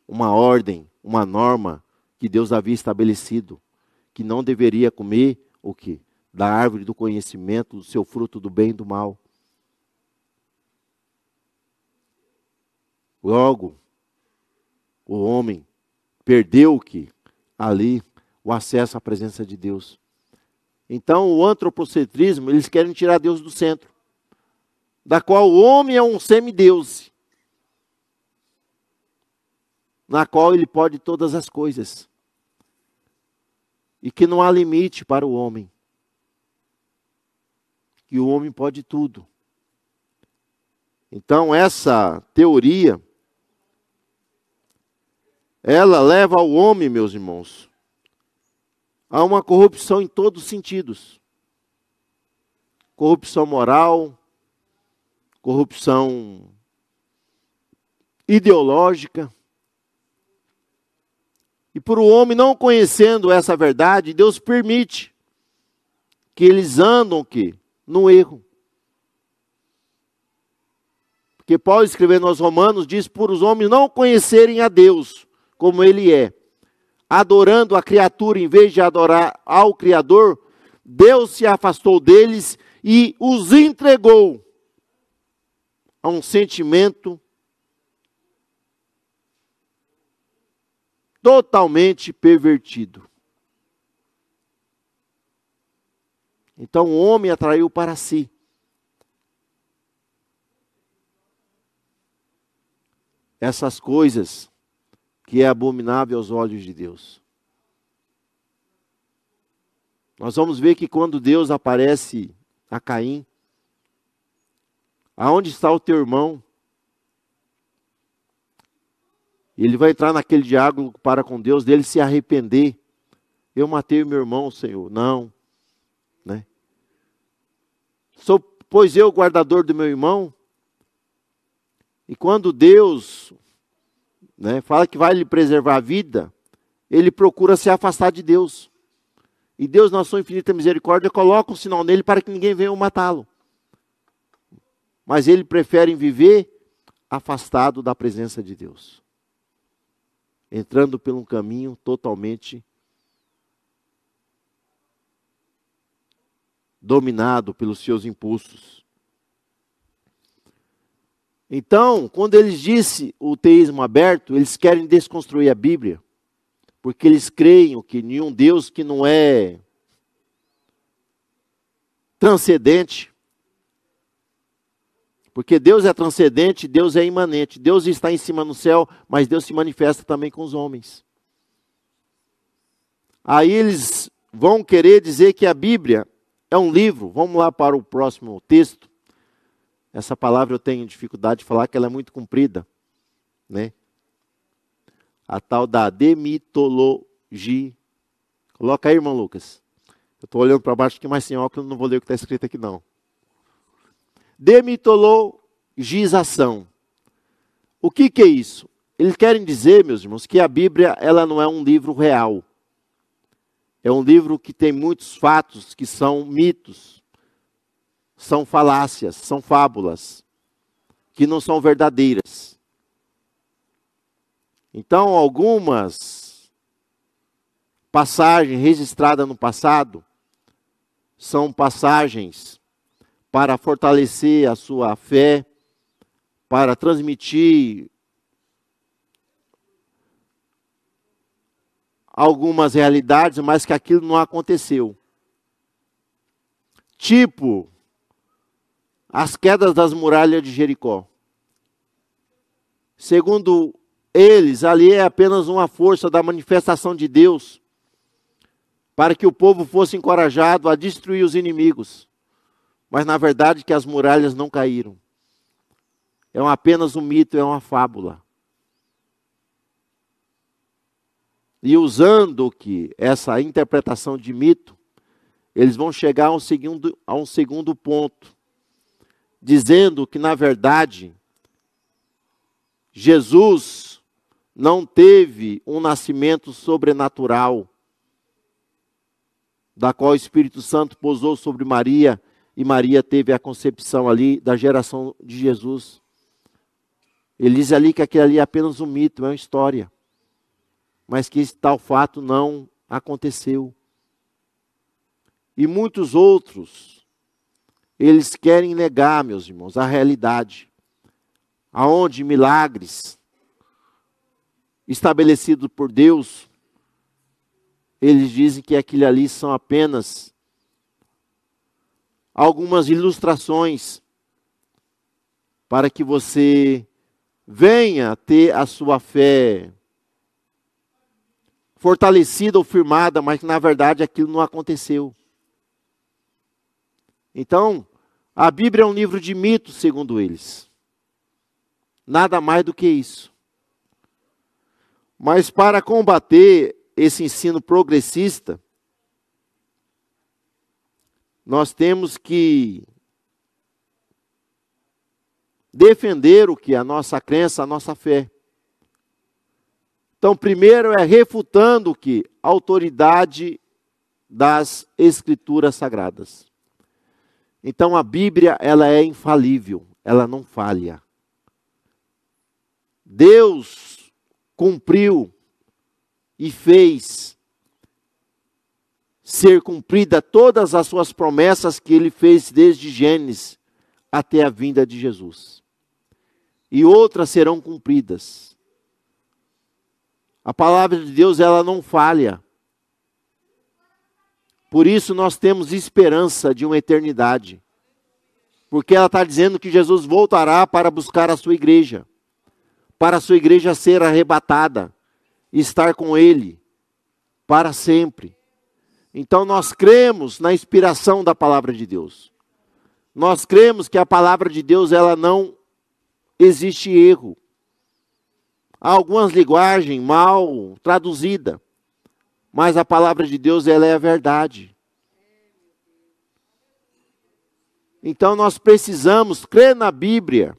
uma ordem, uma norma que Deus havia estabelecido. Que não deveria comer o quê? Da árvore do conhecimento, do seu fruto do bem e do mal. Logo, o homem perdeu o quê? Ali, o acesso à presença de Deus. Então, o antropocentrismo, eles querem tirar Deus do centro, da qual o homem é um semideus, na qual ele pode todas as coisas, e que não há limite para o homem, que o homem pode tudo. Então, essa teoria, ela leva ao homem, meus irmãos, a uma corrupção em todos os sentidos. Corrupção moral, corrupção ideológica. E por o homem não conhecendo essa verdade, Deus permite que eles andam no erro. Porque Paulo, escrevendo aos Romanos, diz: por os homens não conhecerem a Deus como Ele é, adorando a criatura em vez de adorar ao Criador, Deus se afastou deles e os entregou a um sentimento totalmente pervertido. Então o homem atraiu para si essas coisas que é abominável aos olhos de Deus. Nós vamos ver que quando Deus aparece a Caim, aonde está o teu irmão? Ele vai entrar naquele diálogo para com Deus, dele se arrepender. Eu matei o meu irmão, Senhor. Não. Né? Sou, pois eu, o guardador do meu irmão? E quando Deus fala que vai lhe preservar a vida, ele procura se afastar de Deus. E Deus, na sua infinita misericórdia, coloca um sinal nele para que ninguém venha matá-lo. Mas ele prefere viver afastado da presença de Deus, entrando por um caminho totalmente dominado pelos seus impulsos. Então, quando eles dizem o teísmo aberto, eles querem desconstruir a Bíblia, porque eles creem que nenhum Deus que não é transcendente, porque Deus é transcendente, Deus é imanente, Deus está em cima no céu, mas Deus se manifesta também com os homens. Aí eles vão querer dizer que a Bíblia é um livro. Vamos lá para o próximo texto. Essa palavra eu tenho dificuldade de falar, que ela é muito comprida, né? A tal da demitologia. Coloca aí, irmão Lucas. Eu estou olhando para baixo aqui, mas sem óculos não vou ler o que está escrito aqui não. Demitologização. O que é isso? Eles querem dizer, meus irmãos, que a Bíblia ela não é um livro real. É um livro que tem muitos fatos que são mitos. São falácias, são fábulas, que não são verdadeiras. Então, algumas passagens registradas no passado são passagens para fortalecer a sua fé, para transmitir algumas realidades, mas que aquilo não aconteceu. Tipo, as quedas das muralhas de Jericó. Segundo eles, ali é apenas uma força da manifestação de Deus, para que o povo fosse encorajado a destruir os inimigos. Mas na verdade que as muralhas não caíram. É apenas um mito, é uma fábula. E usando essa interpretação de mito, eles vão chegar a um segundo ponto, dizendo que, na verdade, Jesus não teve um nascimento sobrenatural, da qual o Espírito Santo pousou sobre Maria, e Maria teve a concepção ali da geração de Jesus. Ele diz ali que aquilo ali é apenas um mito, é uma história, mas que esse tal fato não aconteceu. E muitos outros, eles querem negar, meus irmãos, a realidade, aonde milagres estabelecidos por Deus, eles dizem que aquilo ali são apenas algumas ilustrações para que você venha ter a sua fé fortalecida ou firmada, mas que na verdade aquilo não aconteceu. Então, a Bíblia é um livro de mitos, segundo eles. Nada mais do que isso. Mas para combater esse ensino progressista, nós temos que defender o que? A nossa crença, a nossa fé. Então, primeiro é refutando o que? A autoridade das Escrituras Sagradas. Então, a Bíblia, ela é infalível, ela não falha. Deus cumpriu e fez ser cumprida todas as suas promessas que ele fez desde Gênesis até a vinda de Jesus. E outras serão cumpridas. A palavra de Deus, ela não falha. Por isso nós temos esperança de uma eternidade. Porque ela está dizendo que Jesus voltará para buscar a sua igreja. Para a sua igreja ser arrebatada. E estar com Ele para sempre. Então nós cremos na inspiração da palavra de Deus. Nós cremos que a palavra de Deus, ela não existe erro. Há algumas linguagens mal traduzidas, mas a palavra de Deus, ela é a verdade. Então nós precisamos crer na Bíblia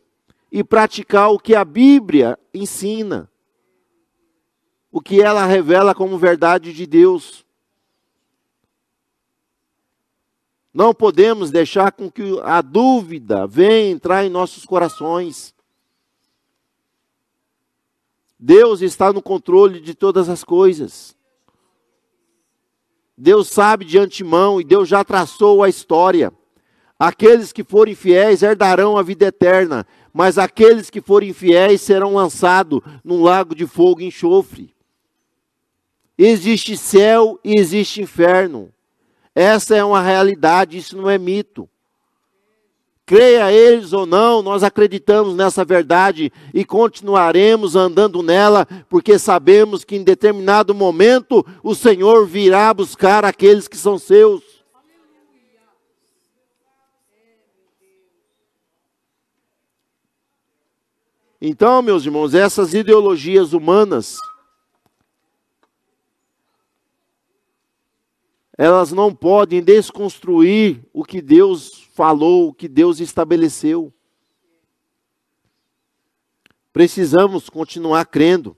e praticar o que a Bíblia ensina. O que ela revela como verdade de Deus. Não podemos deixar com que a dúvida venha entrar em nossos corações. Deus está no controle de todas as coisas. Deus sabe de antemão e Deus já traçou a história. Aqueles que forem fiéis herdarão a vida eterna, mas aqueles que forem infiéis serão lançados num lago de fogo e enxofre. Existe céu e existe inferno. Essa é uma realidade, isso não é mito. Creia eles ou não, nós acreditamos nessa verdade e continuaremos andando nela, porque sabemos que em determinado momento o Senhor virá buscar aqueles que são seus. Então, meus irmãos, essas ideologias humanas, elas não podem desconstruir o que Deus falou, o que Deus estabeleceu. Precisamos continuar crendo.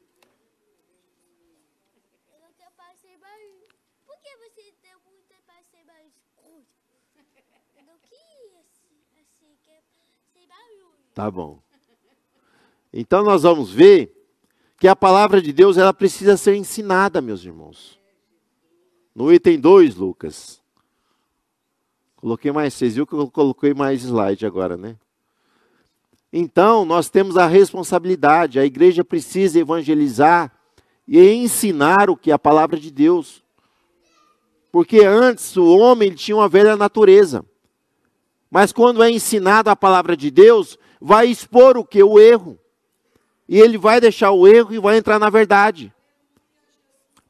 Por que você tem muita paciência mais curta? Eu não queria assim, que é sem barulho. Tá bom. Então nós vamos ver que a palavra de Deus, ela precisa ser ensinada, meus irmãos. No item 2, Lucas. Coloquei mais, vocês viram que eu coloquei mais slide agora, né? Então, nós temos a responsabilidade, a igreja precisa evangelizar e ensinar o que é a palavra de Deus. Porque antes o homem tinha uma velha natureza. Mas quando é ensinado a palavra de Deus, vai expor o que? O erro. E ele vai deixar o erro e vai entrar na verdade.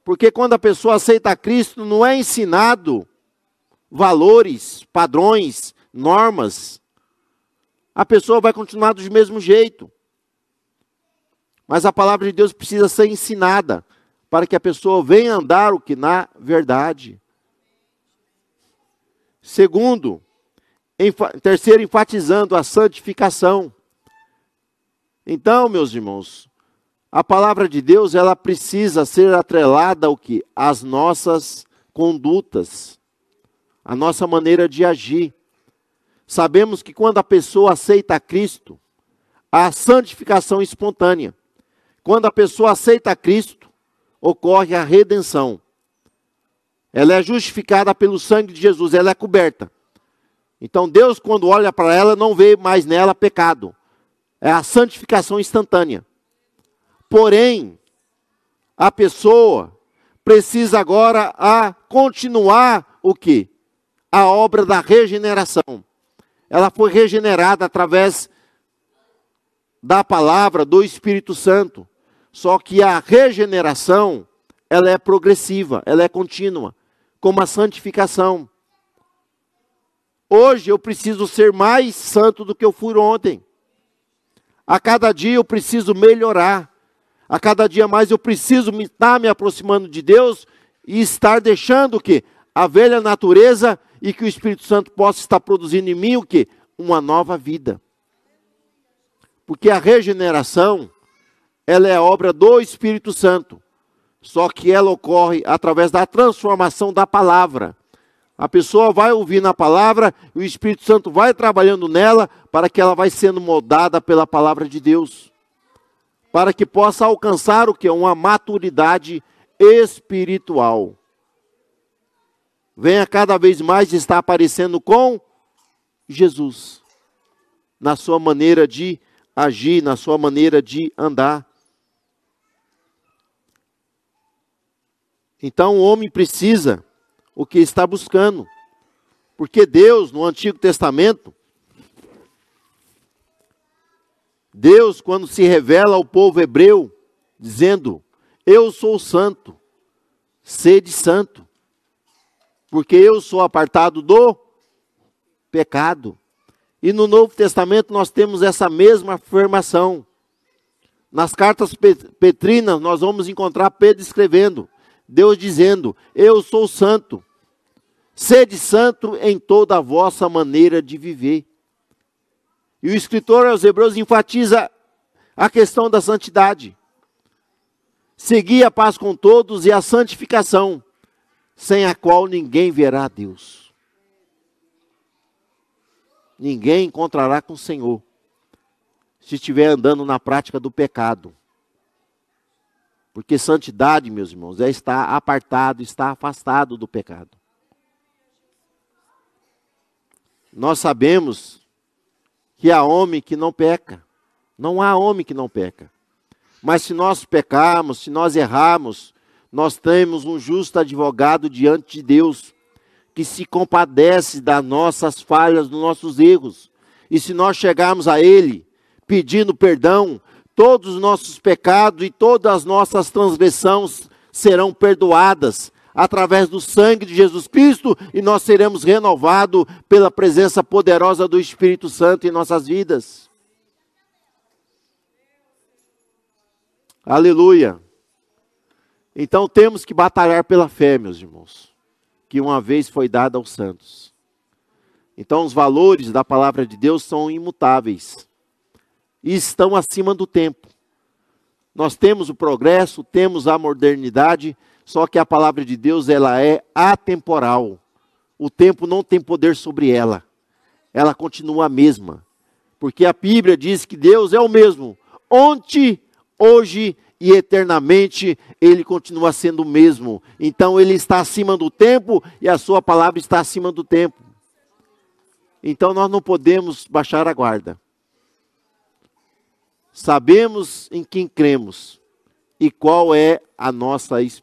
Porque quando a pessoa aceita Cristo, não é ensinado valores, padrões, normas. A pessoa vai continuar do mesmo jeito. Mas a palavra de Deus precisa ser ensinada para que a pessoa venha andar o que na verdade. Segundo, terceiro, enfatizando a santificação. Então, meus irmãos, a palavra de Deus, ela precisa ser atrelada ao que? Às nossas condutas, a nossa maneira de agir. Sabemos que quando a pessoa aceita Cristo, há santificação espontânea. Quando a pessoa aceita Cristo, ocorre a redenção. Ela é justificada pelo sangue de Jesus, ela é coberta. Então Deus, quando olha para ela, não vê mais nela pecado. É a santificação instantânea. Porém, a pessoa precisa agora continuar o quê? a obra da regeneração. Ela foi regenerada através da palavra do Espírito Santo. Só que a regeneração, ela é progressiva, ela é contínua, como a santificação. Hoje eu preciso ser mais santo do que eu fui ontem. A cada dia eu preciso melhorar. A cada dia mais eu preciso estar me aproximando de Deus e estar deixando o quê? A velha natureza, e que o Espírito Santo possa estar produzindo em mim o quê? Uma nova vida. Porque a regeneração, ela é obra do Espírito Santo. Só que ela ocorre através da transformação da palavra. A pessoa vai ouvindo a palavra, e o Espírito Santo vai trabalhando nela, para que ela vai sendo moldada pela palavra de Deus. Para que possa alcançar o quê? Uma maturidade espiritual. Venha cada vez mais estar aparecendo com Jesus. Na sua maneira de agir, na sua maneira de andar. Então o homem precisa o que está buscando. Porque Deus, no Antigo Testamento, Deus, quando se revela ao povo hebreu, dizendo: eu sou santo, sede santo, porque eu sou apartado do pecado. E no Novo Testamento nós temos essa mesma afirmação. Nas cartas petrinas nós vamos encontrar Pedro escrevendo, Deus dizendo: eu sou santo, sede santo em toda a vossa maneira de viver. E o escritor aos Hebreus enfatiza a questão da santidade. Segui a paz com todos e a santificação, sem a qual ninguém verá a Deus. Ninguém encontrará com o Senhor, se estiver andando na prática do pecado. Porque santidade, meus irmãos, é estar apartado, estar afastado do pecado. Nós sabemos que há homem que não peca. Não há homem que não peca. Mas se nós pecarmos, se nós errarmos, nós temos um justo advogado diante de Deus, que se compadece das nossas falhas, dos nossos erros. E se nós chegarmos a Ele, pedindo perdão, todos os nossos pecados e todas as nossas transgressões serão perdoadas através do sangue de Jesus Cristo, e nós seremos renovados pela presença poderosa do Espírito Santo em nossas vidas. Aleluia. Então temos que batalhar pela fé, meus irmãos, que uma vez foi dada aos santos. Então os valores da palavra de Deus são imutáveis e estão acima do tempo. Nós temos o progresso, temos a modernidade, só que a palavra de Deus, ela é atemporal. O tempo não tem poder sobre ela. Ela continua a mesma. Porque a Bíblia diz que Deus é o mesmo. Ontem, hoje e eternamente, Ele continua sendo o mesmo. Então Ele está acima do tempo e a sua palavra está acima do tempo. Então nós não podemos baixar a guarda. Sabemos em quem cremos e qual é a nossa esperança.